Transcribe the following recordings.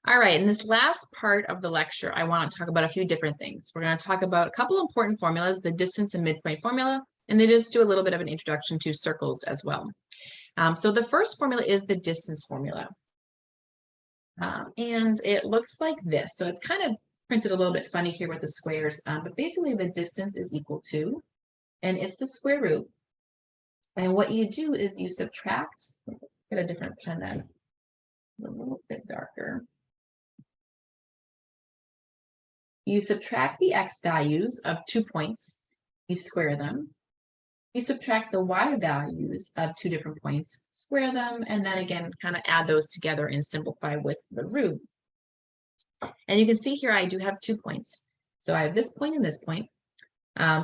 All right, in this last part of the lecture, I want to talk about a few different things. We're going to talk about a couple important formulas, the distance and midpoint formula, and then just do a little bit of an introduction to circles as well. So the first formula is the distance formula. And it looks like this. So it's kind of printed a little bit funny here with the squares, but basically the distance is equal to, and it's the square root. And what you do is you subtract, get a different pen then, a little bit darker. You subtract the x values of 2 points, you square them. You subtract the y values of 2 different points, square them, and then again, kind of add those together and simplify with the root. And you can see here I do have 2 points. So I have this point and this point.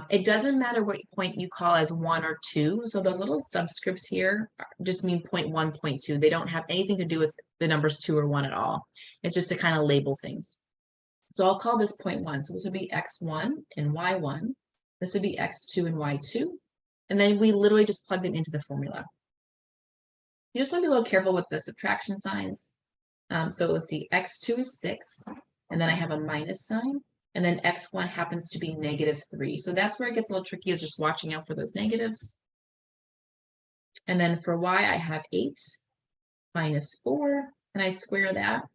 It doesn't matter what point you call as 1 or 2. So those little subscripts here just mean 0.1, 0.2. They don't have anything to do with the numbers 2 or 1 at all. It's just to kind of label things. So I'll call this 0.1. So this would be x1 and y1. This would be x2 and y2. And then we literally just plug them into the formula. You just want to be a little careful with the subtraction signs. So let's see, x2 is 6, and then I have a minus sign, and then x1 happens to be -3. So that's where it gets a little tricky, is just watching out for those negatives. And then for y, I have 8 minus 4, and I square that.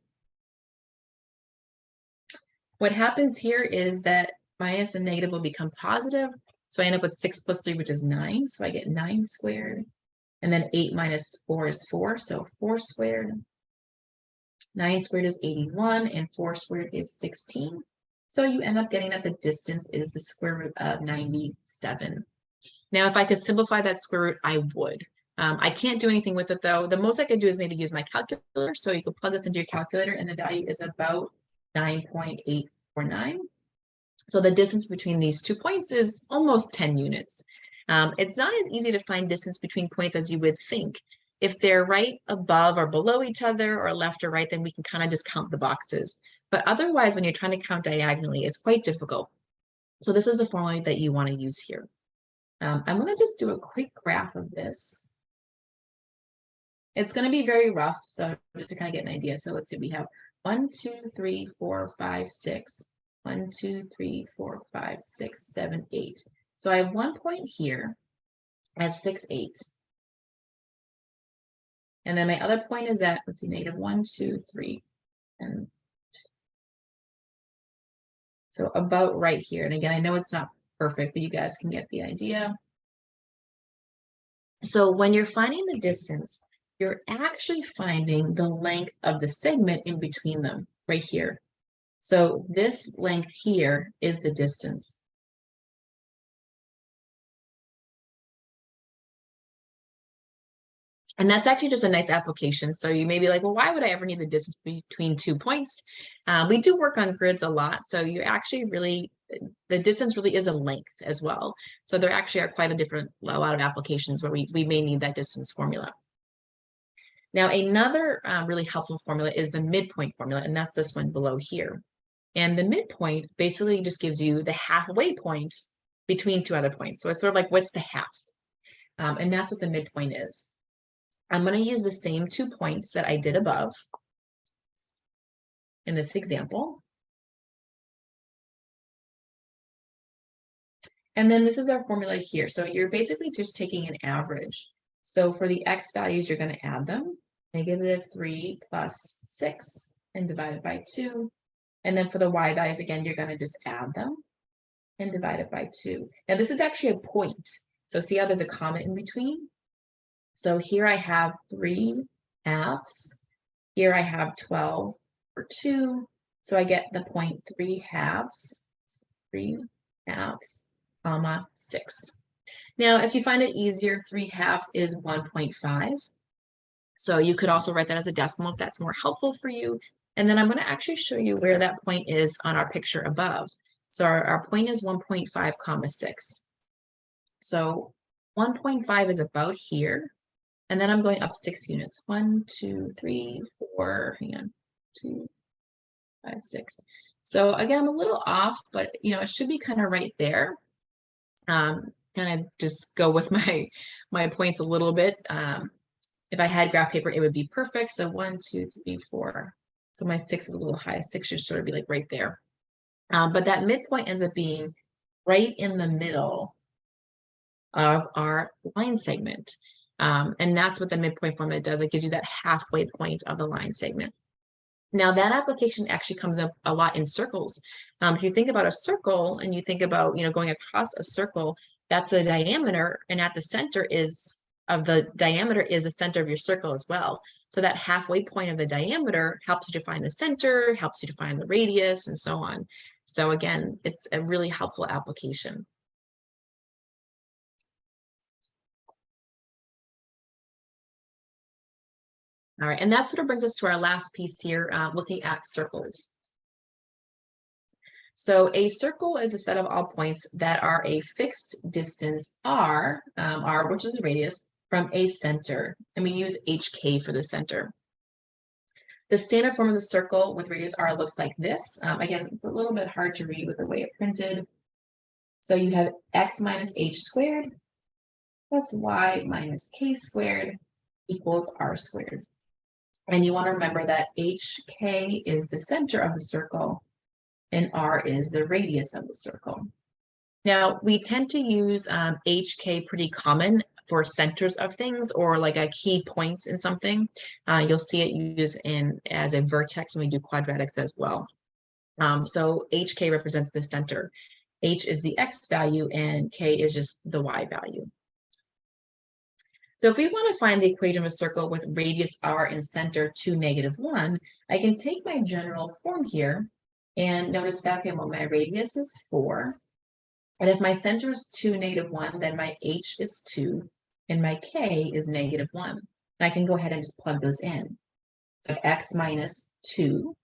What happens here is that minus and negative will become positive. So I end up with 6 plus 3, which is 9. So I get 9 squared. And then 8 minus 4 is 4. So 4 squared. 9 squared is 81. And 4 squared is 16. So you end up getting that the distance is the square root of 97. Now, if I could simplify that square root, I would. I can't do anything with it, though. The most I could do is maybe use my calculator. So you could plug this into your calculator, and the value is about 9.849. So the distance between these 2 points is almost 10 units. It's not as easy to find distance between points as you would think. If they're right above or below each other or left or right, then we can kind of just count the boxes. But otherwise, when you're trying to count diagonally, it's quite difficult. So this is the formula that you want to use here. I'm going to just do a quick graph of this. It's going to be very rough, so just to kind of get an idea. So let's see, we have 1, 2, 3, 4, 5, 6. 1, 2, 3, 4, 5, 6, 7, 8. So I have 1 point here at 6, 8. And then my other point is at, let's see, -1, 2, 3, and 2. So about right here. And again, I know it's not perfect, but you guys can get the idea. So when you're finding the distance, you're actually finding the length of the segment in between them, right here. So this length here is the distance. And that's actually just a nice application. So you may be like, well, why would I ever need the distance between 2 points? We do work on grids a lot. So you're actually really, the distance really is a length as well. So there actually are quite a lot of applications where we may need that distance formula. Now, another really helpful formula is the midpoint formula, and that's this one below here. And the midpoint basically just gives you the halfway point between 2 other points. So it's sort of like, what's the half? And that's what the midpoint is. I'm going to use the same 2 points that I did above in this example. And then this is our formula here. So you're basically just taking an average. So for the x values, you're going to add them. -3 plus 6 and divide it by 2. And then for the y values, again, you're going to just add them and divide it by 2. Now, this is actually a point. So see how there's a comma in between? So here I have 3 halves. Here I have 12 or 2. So I get the point 3 halves, comma 6. Now, if you find it easier, 3 halves is 1.5. So you could also write that as a decimal if that's more helpful for you. And then I'm going to actually show you where that point is on our picture above. So our point is 1.5, comma 6. So 1.5 is about here. And then I'm going up 6 units. 1, 2, 3, 4, hang on, 2, 5, 6. So again, I'm a little off, but it should be kind of right there. Kind of just go with my points a little bit. If I had graph paper, it would be perfect. So 1, 2, 3, 4, So my 6 is a little high. 6 should sort of be like right there. But that midpoint ends up being right in the middle of our line segment. And that's what the midpoint formula does. It gives you that halfway point of the line segment. Now that application actually comes up a lot in circles. If you think about a circle and you think about, going across a circle, that's a diameter, and at the center of the diameter is the center of your circle as well. So that halfway point of the diameter helps you define the center, helps you define the radius, and so on. So again, it's a really helpful application. All right, and that sort of brings us to our last piece here, looking at circles. So a circle is a set of all points that are a fixed distance r, which is the radius, from a center, and we use hk for the center. The standard form of the circle with radius r looks like this. Again, it's a little bit hard to read with the way it printed. So you have x minus h squared plus y minus k squared equals r squared. And you want to remember that hk is the center of the circle and r is the radius of the circle. Now, we tend to use hk pretty common for centers of things or like a key point in something. You'll see it used as a vertex when we do quadratics as well. So hk represents the center. H is the x value and k is just the y value. So if we want to find the equation of a circle with radius r and center 2, -1, I can take my general form here and notice that, okay, well, my radius is 4. And if my center is 2, -1, then my h is 2 and my k is -1. And I can go ahead and just plug those in. So x minus 2,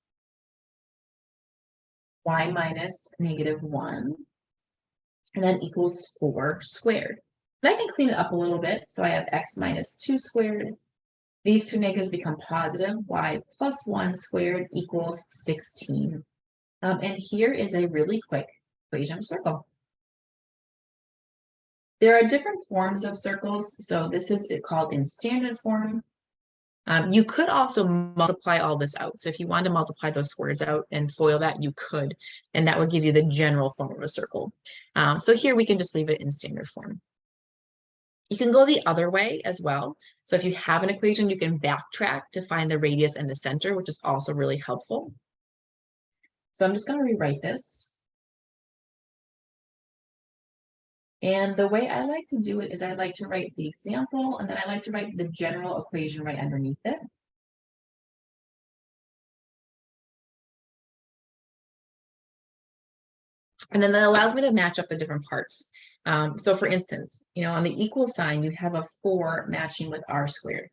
y minus -1, and then equals 4 squared. And I can clean it up a little bit. So I have x minus 2 squared. These two negatives become positive. Y plus 1 squared equals 16. And here is a really quick equation of a circle. There are different forms of circles. So this is called in standard form. You could also multiply all this out. So if you wanted to multiply those squares out and FOIL that, you could, and that would give you the general form of a circle. So here we can just leave it in standard form. You can go the other way as well. So if you have an equation, you can backtrack to find the radius and the center, which is also really helpful. So I'm just going to rewrite this. And the way I like to do it is I like to write the example, and then I like to write the general equation right underneath it. And then that allows me to match up the different parts. So for instance, on the equal sign, you have a 4 matching with r squared.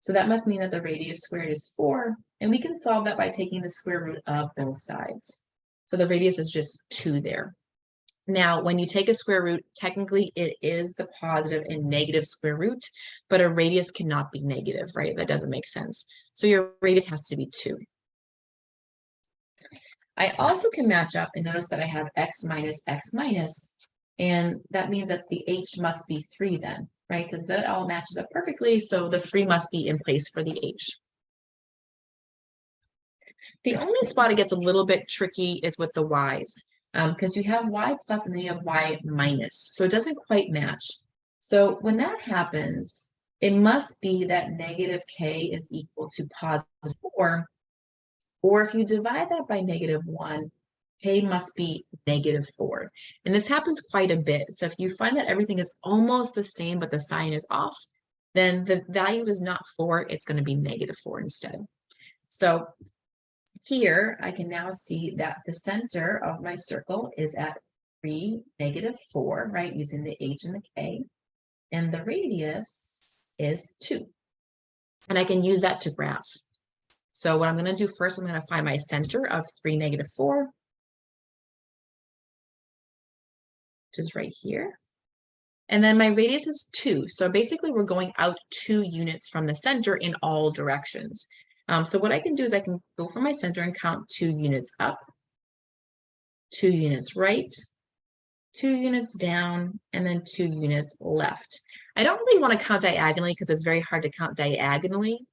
So that must mean that the radius squared is 4, and we can solve that by taking the square root of both sides. So the radius is just 2 there. Now, when you take a square root, technically it is the positive and negative square root, but a radius cannot be negative, right? That doesn't make sense. So your radius has to be 2. I also can match up and notice that I have x minus, and that means that the h must be 3 then, right? Because that all matches up perfectly, so the 3 must be in place for the h. The only spot it gets a little bit tricky is with the y's, because you have y plus and then you have y minus, so it doesn't quite match. So when that happens, it must be that negative k is equal to positive 4, or if you divide that by -1, k must be -4. And this happens quite a bit. So if you find that everything is almost the same, but the sign is off, then the value is not 4, it's going to be -4 instead. So here I can now see that the center of my circle is at 3, -4, right? Using the h and the k. And the radius is 2. And I can use that to graph. So what I'm going to do first, I'm going to find my center of 3, -4, which is right here. And then my radius is 2. So basically we're going out 2 units from the center in all directions. So what I can do is I can go from my center and count 2 units up, 2 units right, 2 units down, and then 2 units left. I don't really want to count diagonally because it's very hard to count diagonally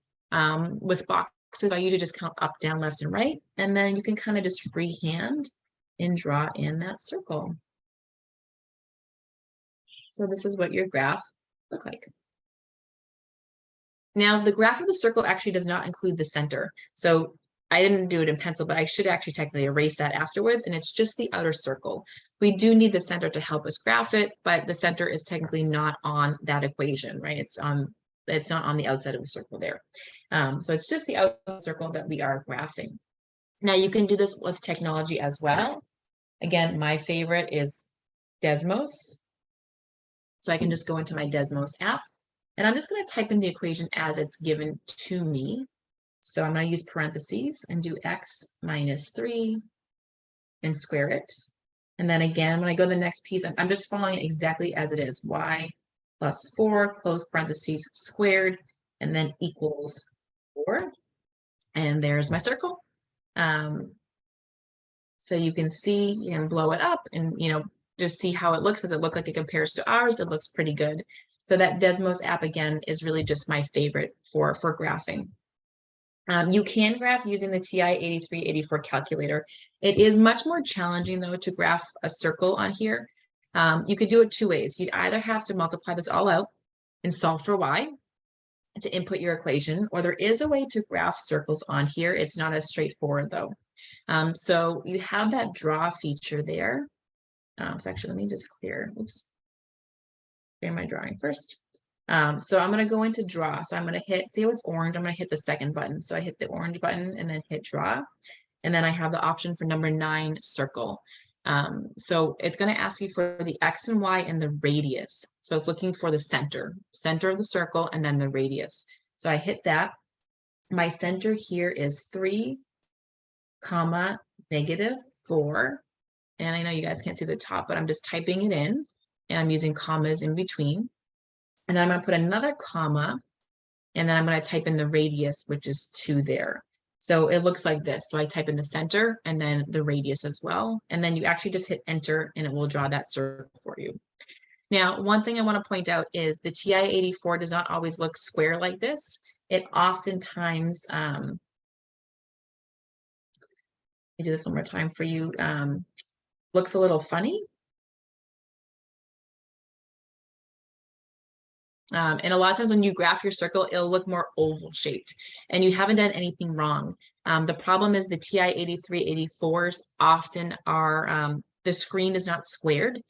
with boxes boxes, I usually just count up, down, left, and right, and then you can kind of just freehand and draw in that circle. So this is what your graph look like. Now, the graph of the circle actually does not include the center. So I didn't do it in pencil, but I should actually technically erase that afterwards, and it's just the outer circle. We do need the center to help us graph it, but the center is technically not on that equation, right? It's not on the outside of the circle there. So it's just the outside circle that we are graphing. Now you can do this with technology as well. Again, my favorite is Desmos. So I can just go into my Desmos app, and I'm just going to type in the equation as it's given to me. So I'm going to use parentheses and do x minus 3 and square it. And then again, when I go to the next piece, I'm just following it exactly as it is. Y plus 4, close parentheses, squared, and then equals 4. And there's my circle. So you can see, you can blow it up and, just see how it looks. Does it look like it compares to ours? It looks pretty good. So that Desmos app, again, is really just my favorite for graphing. You can graph using the TI-8384 calculator. It is much more challenging, though, to graph a circle on here. You could do it two ways. You'd either have to multiply this all out and solve for y to input your equation, or there is a way to graph circles on here. It's not as straightforward, though. So you have that draw feature there. So actually, let me just clear my drawing first. So I'm going to go into draw. So I'm going to hit, see what's orange, I'm going to hit the second button. So I hit the orange button and then hit draw. And then I have the option for number 9, circle. So it's going to ask you for the X and Y and the radius. So it's looking for the center of the circle and then the radius. So I hit that. My center here is 3, negative 4. And I know you guys can't see the top, but I'm just typing it in and I'm using commas in between. And then I'm going to put another comma, and then I'm going to type in the radius, which is 2 there. So it looks like this. So I type in the center and then the radius as well. And then you actually just hit enter and it will draw that circle for you. Now, one thing I want to point out is the TI-84 does not always look square like this. It oftentimes, let me do this one more time for you, looks a little funny. And a lot of times when you graph your circle, it'll look more oval shaped and you haven't done anything wrong. The problem is the TI-8384s often are, the screen is not squared.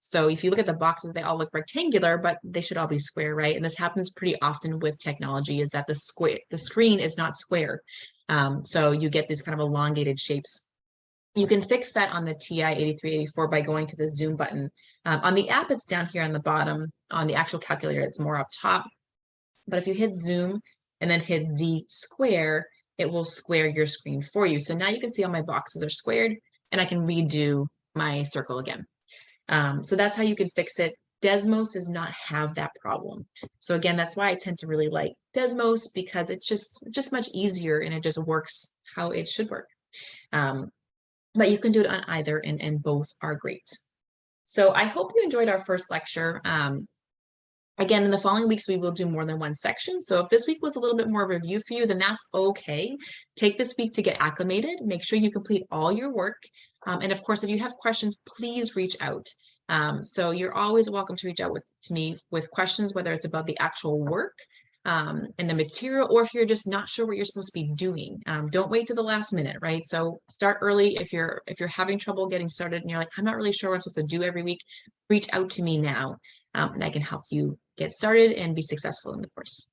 So if you look at the boxes, they all look rectangular, but they should all be square, right? And this happens pretty often with technology, is that the screen is not square. So you get these kind of elongated shapes. You can fix that on the TI-8384 by going to the zoom button. On the app, it's down here on the bottom. On the actual calculator, it's more up top. But if you hit zoom and then hit Z square, it will square your screen for you. So now you can see all my boxes are squared and I can redo my circle again. So that's how you can fix it. Desmos does not have that problem. So again, that's why I tend to really like Desmos, because it's just much easier and it just works how it should work. But you can do it on either, and both are great. So I hope you enjoyed our first lecture. Again, in the following weeks, we will do more than one section. So if this week was a little bit more review for you, then that's okay. Take this week to get acclimated. Make sure you complete all your work. And of course, if you have questions, please reach out. So you're always welcome to reach out to me with questions, whether it's about the actual work and the material, or if you're just not sure what you're supposed to be doing. Don't wait to the last minute, right? So start early. If you're having trouble getting started and you're like, I'm not really sure what I'm supposed to do every week, reach out to me now, and I can help you get started and be successful in the course.